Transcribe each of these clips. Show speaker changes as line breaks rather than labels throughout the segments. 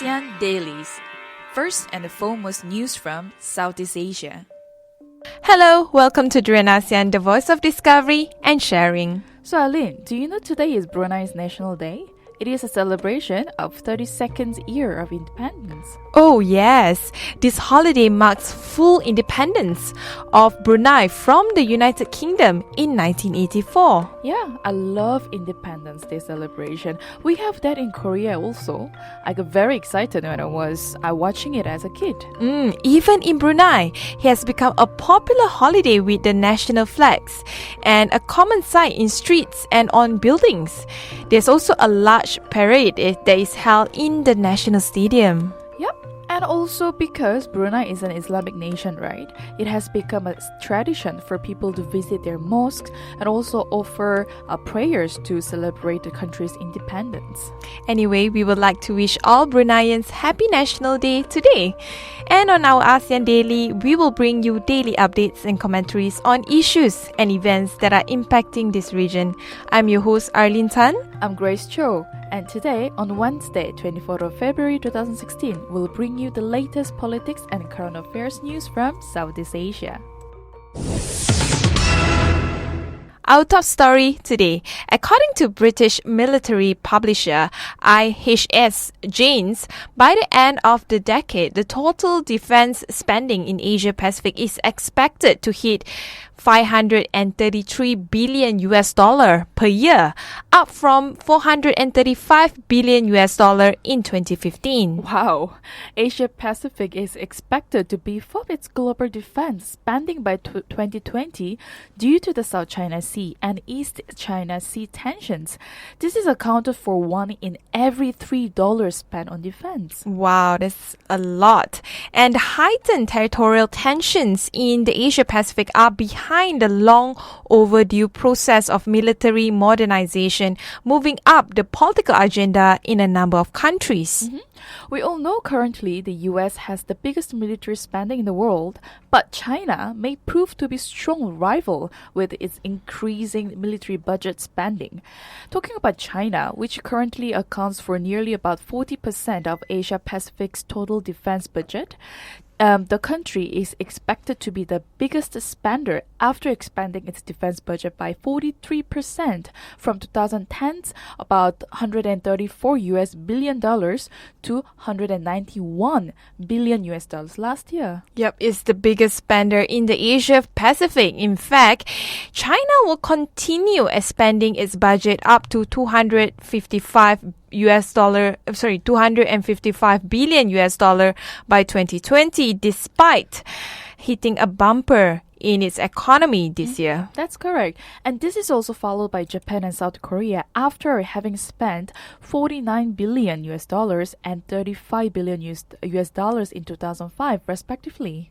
ASEAN Dailies. First and the foremost news from Southeast Asia.
Hello, welcome to Duran ASEAN, the voice of discovery and sharing.
So Arlene, do you know today is Brunei's National Day? It is a celebration of 32nd year of independence.
Oh yes, this holiday marks full independence of Brunei from the United Kingdom in 1984.
Yeah, I love Independence Day celebration. We have that in Korea also. I got very excited when I was watching it as a kid.
Even in Brunei, it has become a popular holiday with the national flags and a common sight in streets and on buildings. There's also a large parade that is held in the National Stadium.
Yep. And also because Brunei is an Islamic nation, right? It has become a tradition for people to visit their mosques and also offer prayers to celebrate the country's independence.
Anyway, we would like to wish all Bruneians Happy National Day today. And on our ASEAN Daily, we will bring you daily updates and commentaries on issues and events that are impacting this region. I'm your host, Arlene Tan.
I'm Grace Cho. And today, on Wednesday, 24th of February 2016, we'll bring you the latest politics and current affairs news from Southeast Asia.
Our top story today. According to British military publisher IHS Janes, by the end of the decade, the total defense spending in Asia Pacific is expected to hit $533 billion per year, up from $435 billion in 2015.
Wow! Asia Pacific is expected to beef up its global defense spending by 2020 due to the South China Sea and East China Sea tensions. This is accounted for $1 in every $3 spent on defense.
Wow, that's a lot. And heightened territorial tensions in the Asia Pacific are behind the long overdue process of military modernization moving up the political agenda in a number of countries.
We all know currently the US has the biggest military spending in the world, but China may prove to be a strong rival with its increasing military budget spending. Talking about China, which currently accounts for nearly about 40% of Asia Pacific's total defense budget, the country is expected to be the biggest spender after expanding its defense budget by 43% from 2010's about $134 billion to $191 billion last year.
Yep, it's the biggest spender in the Asia Pacific. In fact, China will continue expanding its budget up to $255 billion by 2020, despite hitting a bumper in its economy this year.
That's correct. And this is also followed by Japan and South Korea after having spent $49 billion and $35 billion in 2005, respectively.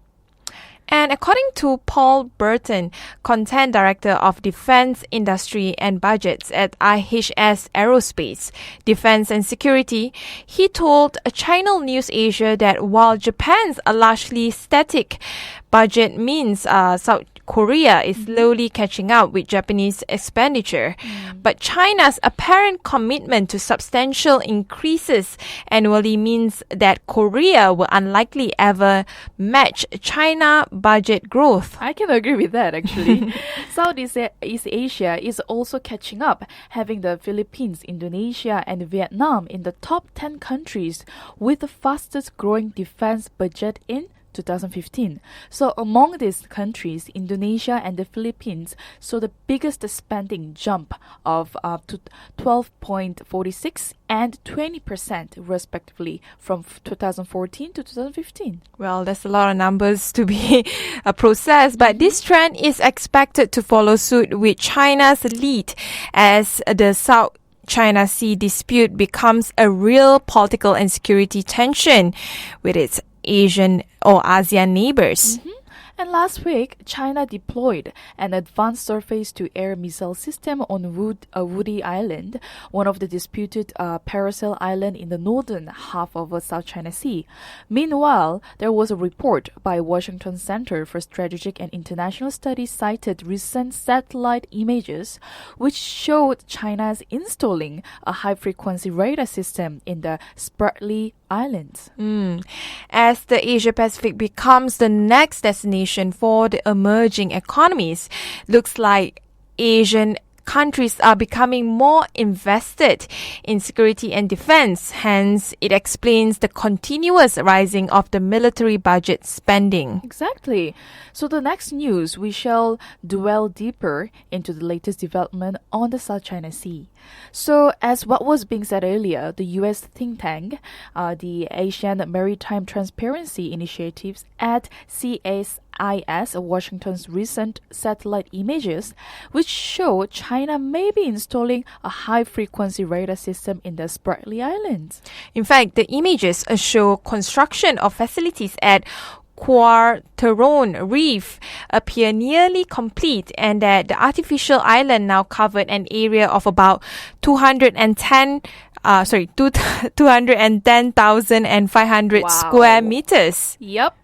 And according to Paul Burton, Content Director of Defense Industry and Budgets at IHS Aerospace, Defense and Security, he told Channel News Asia that while Japan's a largely static budget means South Korea is slowly catching up with Japanese expenditure. But China's apparent commitment to substantial increases annually means that Korea will unlikely ever match China budget growth.
I can agree with that, actually. Southeast Asia is also catching up, having the Philippines, Indonesia, and Vietnam in the top 10 countries with the fastest growing defense budget in 2015. So among these countries, Indonesia and the Philippines saw the biggest spending jump of to 12.46 and 20% respectively from 2014 to 2015.
Well, there's a lot of numbers to be processed, but this trend is expected to follow suit with China's lead as the South China Sea dispute becomes a real political and security tension with its Asian or ASEAN neighbors.
And last week, China deployed an advanced surface-to-air missile system on Woody Island, one of the disputed paracel island in the northern half of the South China Sea. Meanwhile, there was a report by Washington Center for Strategic and International Studies cited recent satellite images, which showed China's installing a high-frequency radar system in the Spratly islands.
As the Asia Pacific becomes the next destination for the emerging economies, looks like Asian countries are becoming more invested in security and defense. Hence, it explains the continuous rising of the military budget spending.
Exactly. So the next news, we shall dwell deeper into the latest development on the South China Sea. So as what was being said earlier, the US think tank, the ASEAN Maritime Transparency Initiatives at CSIS, Washington's recent satellite images, which show China may be installing a high-frequency radar system in the Spratly Islands.
In fact, the images show construction of facilities at Quarterone Reef appear nearly complete, and that the artificial island now covered an area of about 210,500
Wow.
square meters.
Yep.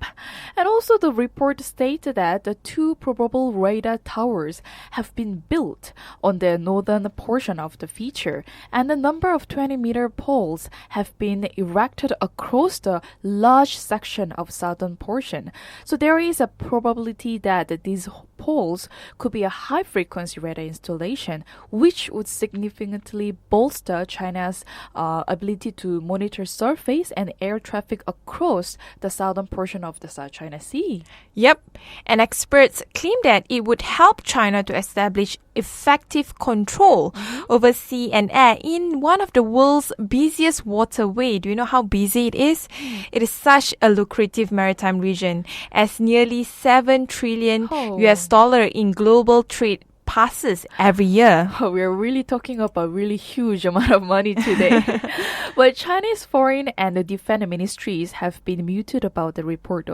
And also the report stated that the two probable radar towers have been built on the northern portion of the feature, and a number of 20-meter poles have been erected across the large section of southern portion. So there is a probability that these poles could be a high-frequency radar installation, which would significantly bolster China's ability to monitor surface and air traffic across the southern portion of the South China Sea.
Yep, and experts claim that it would help China to establish effective control over sea and air in one of the world's busiest waterway. Do you know how busy it is? It is such a lucrative maritime region, as nearly 7 trillion US dollar in global trade passes every year.
We're really talking about a really huge amount of money today. But Chinese foreign and the defense ministries have been muted about the report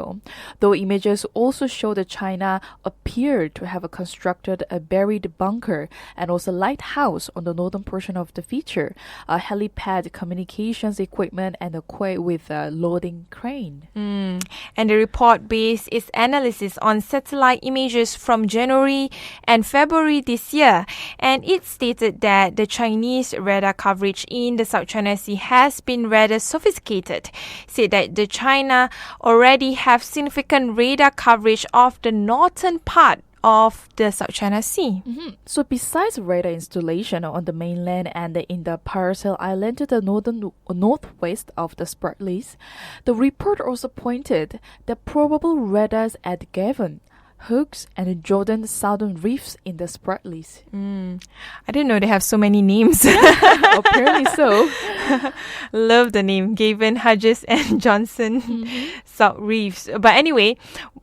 though images also show that China appeared to have constructed a buried bunker and also lighthouse on the northern portion of the feature, a helipad, communications equipment, and a quay with a loading crane.
And the report based its analysis on satellite images from January and February this year, and it stated that the Chinese radar coverage in the South China Sea has been rather sophisticated. Said that the China already have significant radar coverage of the northern part of the South China Sea.
So besides radar installation on the mainland and in the Paracel Island to the northwest of the Spratlys, the report also pointed that probable radars at Gavin, Hooks, and Jordan southern reefs in the Spratlys.
I didn't know they have so many names.
Apparently so.
Love the name, Gavin, Hudges, and Johnson South Reefs. But anyway,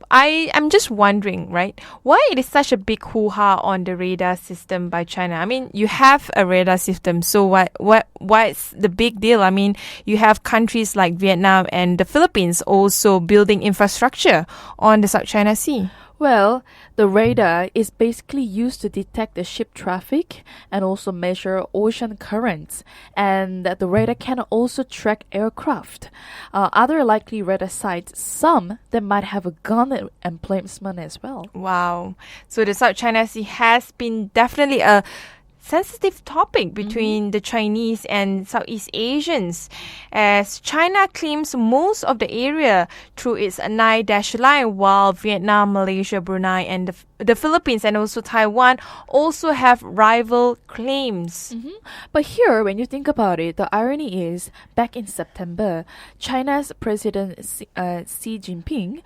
I'm just wondering, right, why it is such a big hoo-ha on the radar system by China? I mean, you have a radar system, so what's the big deal? I mean, you have countries like Vietnam and the Philippines also building infrastructure on the South China Sea.
Well, the radar is basically used to detect the ship traffic and also measure ocean currents. And the radar can also track aircraft. Other likely radar sites, some that might have a gun emplacement as well.
Wow. So the South China Sea has been definitely a sensitive topic between the Chinese and Southeast Asians, as China claims most of the area through its 9-dash line, while Vietnam, Malaysia, Brunei, and the Philippines and also Taiwan also have rival claims.
But here, when you think about it, the irony is, back in September, China's President Xi Jinping,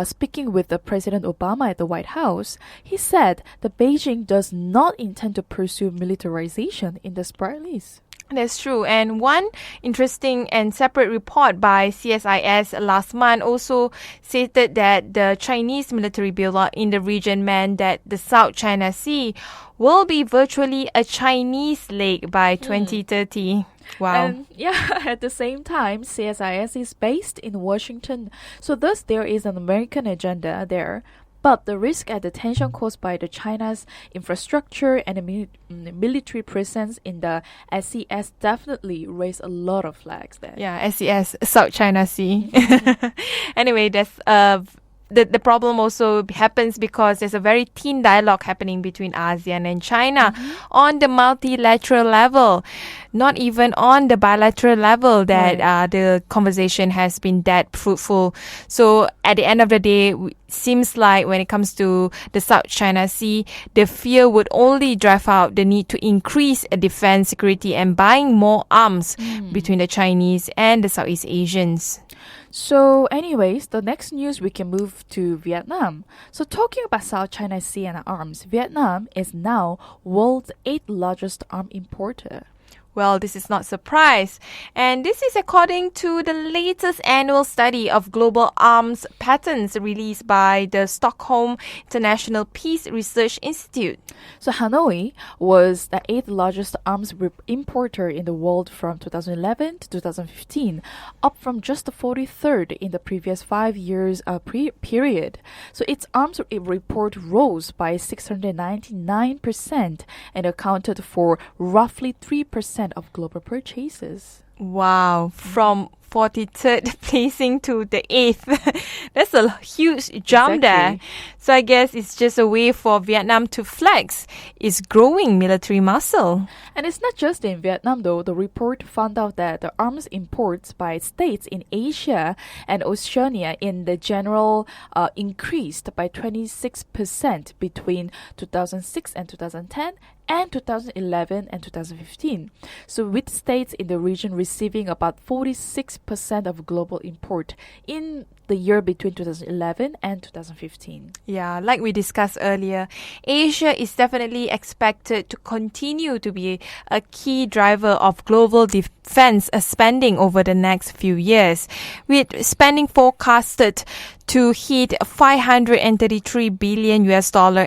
speaking with the President Obama at the White House, he said that Beijing does not intend to pursue militarization in the Spratlys.
That's true. And one interesting and separate report by CSIS last month also stated that the Chinese military buildup in the region meant that the South China Sea will be virtually a Chinese lake by 2030. Wow.
And at the same time, CSIS is based in Washington. So thus there is an American agenda there. But the risk and the tension caused by the China's infrastructure and the military presence in the SES definitely raise a lot of flags there.
Yeah, SES, South China Sea. Anyway, that's the problem also happens because there's a very thin dialogue happening between ASEAN and China on the multilateral level, not even on the bilateral level that the conversation has been that fruitful. So at the end of the day, seems like when it comes to the South China Sea, the fear would only drive out the need to increase defense security and buying more arms between the Chinese and the Southeast Asians.
So anyways, the next news we can move to Vietnam. So talking about South China Sea and arms, Vietnam is now world's 8th largest arm importer.
Well, this is not a surprise. And this is according to the latest annual study of global arms patents released by the Stockholm International Peace Research Institute.
So Hanoi was the 8th largest arms importer in the world from 2011 to 2015, up from just the 43rd in the previous 5 years period. So its arms report rose by 699% and accounted for roughly 3% of global purchases.
Wow, from 43rd placing to the 8th. That's a huge jump there. So I guess it's just a way for Vietnam to flex its growing military muscle.
And it's not just in Vietnam though. The report found out that the arms imports by states in Asia and Oceania in the general increased by 26% between 2006 and 2010 and 2011 and 2015. So with states in the region receiving about 46% of global import in the year between 2011 and 2015.
Yeah, like we discussed earlier, Asia is definitely expected to continue to be a key driver of global defense spending over the next few years, with spending forecasted to hit $533 billion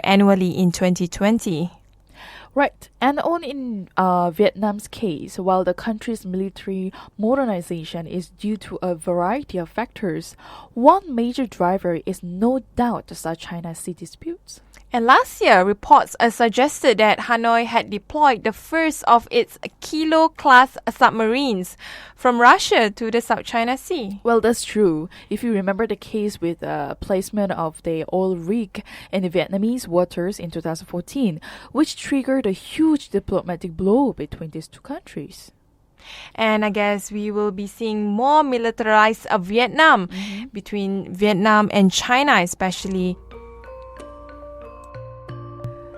annually in 2020.
Right, and in Vietnam's case, while the country's military modernization is due to a variety of factors, one major driver is no doubt the South China Sea disputes.
And last year, reports suggested that Hanoi had deployed the first of its Kilo-class submarines from Russia to the South China Sea.
Well, that's true. If you remember the case with placement of the oil rig in the Vietnamese waters in 2014, which triggered a huge diplomatic blow between these two countries.
And I guess we will be seeing more militarized Vietnam between Vietnam and China especially.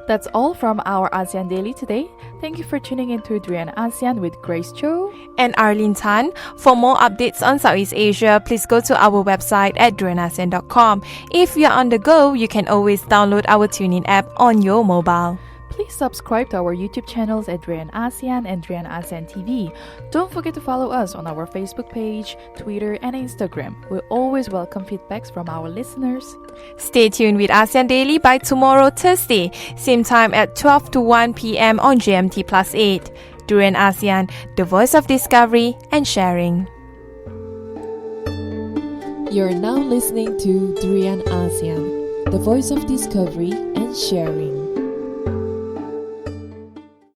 That's all from our ASEAN Daily today. Thank you for tuning in to Drian ASEAN with Grace Cho
and Arlene Tan. For more updates on Southeast Asia, please go to our website at drianasean.com. If you're on the go, you can always download our TuneIn app on your mobile.
Please subscribe to our YouTube channels at Drian ASEAN and Drian ASEAN TV. Don't forget to follow us on our Facebook page, Twitter, and Instagram. We always welcome feedbacks from our listeners.
Stay tuned with ASEAN Daily by tomorrow, Thursday, same time at 12 to 1 p.m. on GMT Plus 8. Drian ASEAN, the voice of discovery and sharing.
You're now listening to Drian ASEAN, the voice of discovery and sharing.